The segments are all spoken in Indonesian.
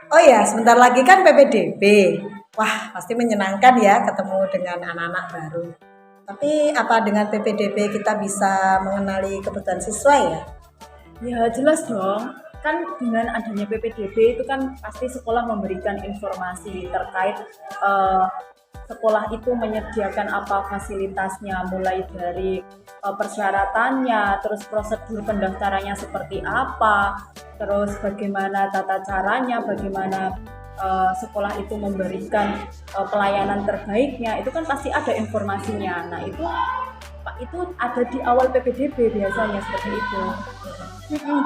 Oh ya, sebentar lagi kan PPDB. Wah, pasti menyenangkan ya ketemu dengan anak-anak baru. Tapi apa dengan PPDB kita bisa mengenali kebutuhan siswa ya? Ya jelas dong, kan dengan adanya PPDB itu kan pasti sekolah memberikan informasi terkait eh, sekolah itu menyediakan apa fasilitasnya, mulai dari persyaratannya, terus prosedur pendaftarannya seperti apa, terus bagaimana tata caranya, bagaimana sekolah itu memberikan pelayanan terbaiknya, itu kan pasti ada informasinya. Nah itu ada di awal PPDB biasanya seperti itu.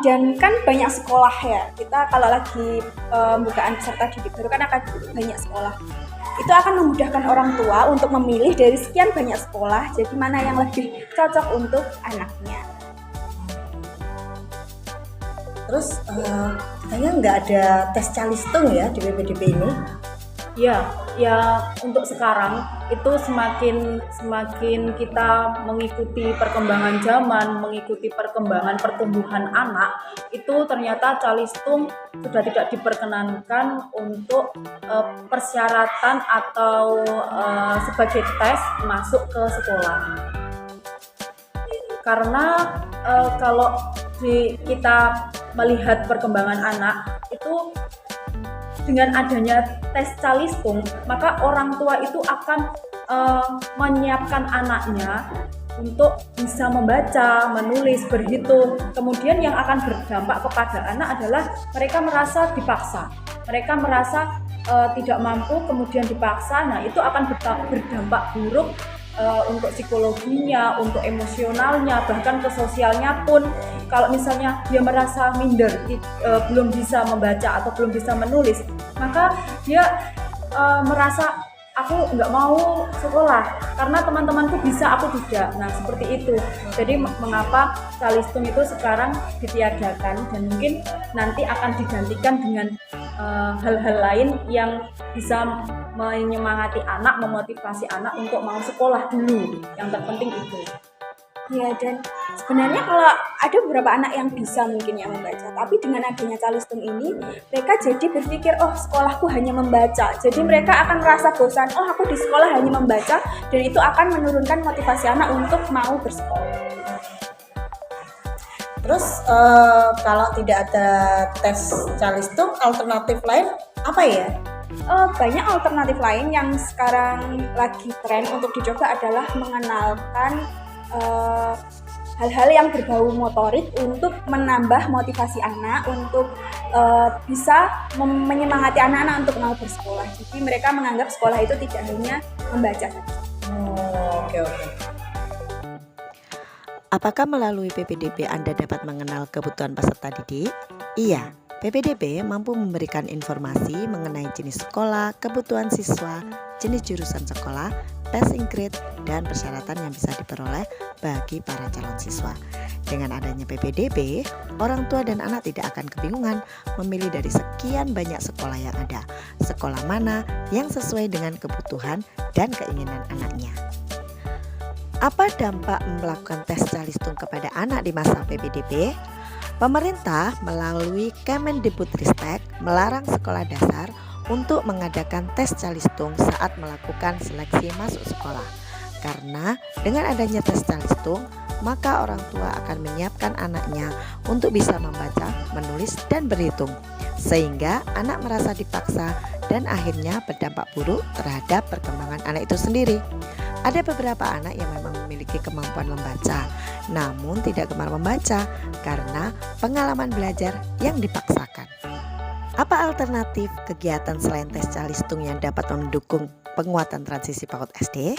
Dan kan banyak sekolah ya, kita kalau lagi pembukaan peserta didik baru kan akan banyak sekolah. Itu akan memudahkan orang tua untuk memilih dari sekian banyak sekolah, jadi mana yang lebih cocok untuk anaknya. Terus katanya nggak ada tes calistung ya di PPDB ini? Ya untuk sekarang itu semakin kita mengikuti perkembangan zaman, mengikuti perkembangan pertumbuhan anak, itu ternyata calistung sudah tidak diperkenankan untuk persyaratan atau sebagai tes masuk ke sekolah. Karena kalau kita melihat perkembangan anak itu dengan adanya tes calistung, maka orang tua itu akan menyiapkan anaknya untuk bisa membaca, menulis, berhitung. Kemudian yang akan berdampak kepada anak adalah mereka merasa dipaksa, mereka merasa tidak mampu, kemudian dipaksa. Nah itu akan berdampak buruk untuk psikologinya, untuk emosionalnya, bahkan ke sosialnya pun. Kalau misalnya dia merasa minder, belum bisa membaca atau belum bisa menulis, maka dia merasa aku nggak mau sekolah karena teman-temanku bisa, aku tidak. Nah seperti itu. Jadi mengapa calistung itu sekarang ditiadakan, dan mungkin nanti akan digantikan dengan hal-hal lain yang bisa menyemangati anak, memotivasi anak untuk mau sekolah dulu. Yang terpenting itu. Ya, dan sebenarnya kalau ada beberapa anak yang bisa mungkin ya membaca, tapi dengan adanya calistung ini mereka jadi berpikir, oh sekolahku hanya membaca, jadi mereka akan merasa bosan, oh aku di sekolah hanya membaca, dan itu akan menurunkan motivasi anak untuk mau bersekolah. Terus kalau tidak ada tes calistung, alternatif lain apa ya? Banyak alternatif lain yang sekarang lagi tren untuk dicoba adalah mengenalkan hal-hal yang berbau motorik untuk menambah motivasi anak untuk bisa menyemangati anak-anak untuk mau bersekolah. Jadi mereka menganggap sekolah itu tidak hanya membaca saja. Oke. Apakah melalui PPDB Anda dapat mengenal kebutuhan peserta didik? Iya, PPDB mampu memberikan informasi mengenai jenis sekolah, kebutuhan siswa, jenis jurusan sekolah, passing grade, dan persyaratan yang bisa diperoleh bagi para calon siswa. Dengan adanya PPDB, orang tua dan anak tidak akan kebingungan memilih dari sekian banyak sekolah yang ada. Sekolah mana yang sesuai dengan kebutuhan dan keinginan anaknya. Apa dampak melakukan tes calistung kepada anak di masa PPDB? Pemerintah melalui Kemendikbudristek melarang sekolah dasar untuk mengadakan tes calistung saat melakukan seleksi masuk sekolah. Karena dengan adanya tes calistung, maka orang tua akan menyiapkan anaknya untuk bisa membaca, menulis, dan berhitung. Sehingga anak merasa dipaksa dan akhirnya berdampak buruk terhadap perkembangan anak itu sendiri. Ada beberapa anak yang memang memiliki kemampuan membaca, namun tidak gemar membaca karena pengalaman belajar yang dipaksakan. Apa alternatif kegiatan selain tes calistung yang dapat mendukung penguatan transisi PAUD SD?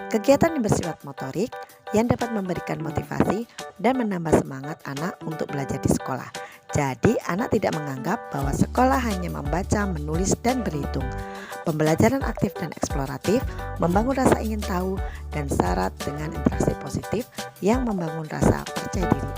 Kegiatan yang bersifat motorik yang dapat memberikan motivasi dan menambah semangat anak untuk belajar di sekolah. Jadi anak tidak menganggap bahwa sekolah hanya membaca, menulis, dan berhitung. Pembelajaran aktif dan eksploratif membangun rasa ingin tahu dan syarat dengan interaksi positif yang membangun rasa percaya diri.